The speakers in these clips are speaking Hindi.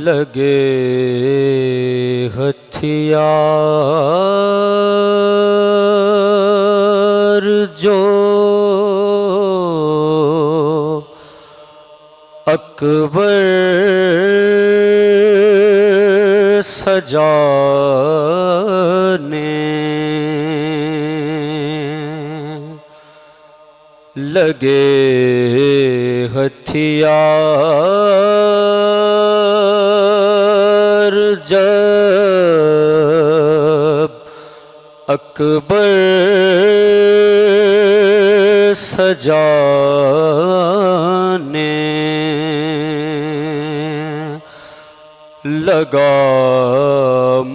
लगे हथियार जो अकबर सजाने, लगे हथियार जब अकबर सजाने, लगा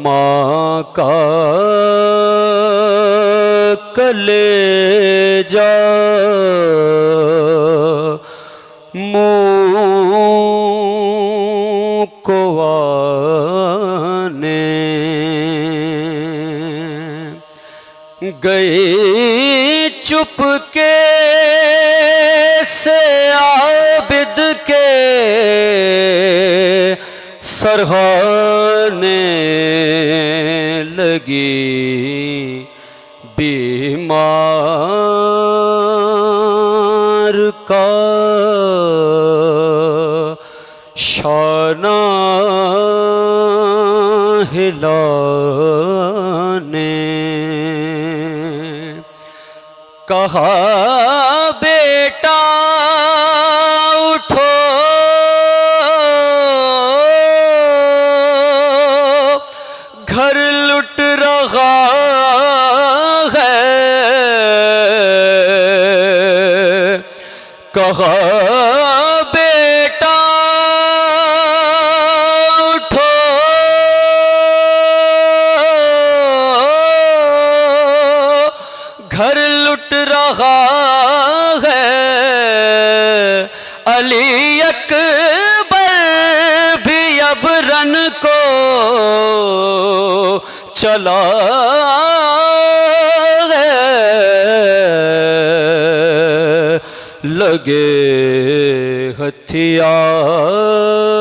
माँ का कलेजा मुँह को आने, गई चुपके से आबिद के सरहाने, लगी बीमार का शाना हिलाने, कहा बेटा उठो घर लुट रहा है, कहा बेटा उठो घर लुट रहा है, अली अकबर भी अब रन को चला है, लगे हथियार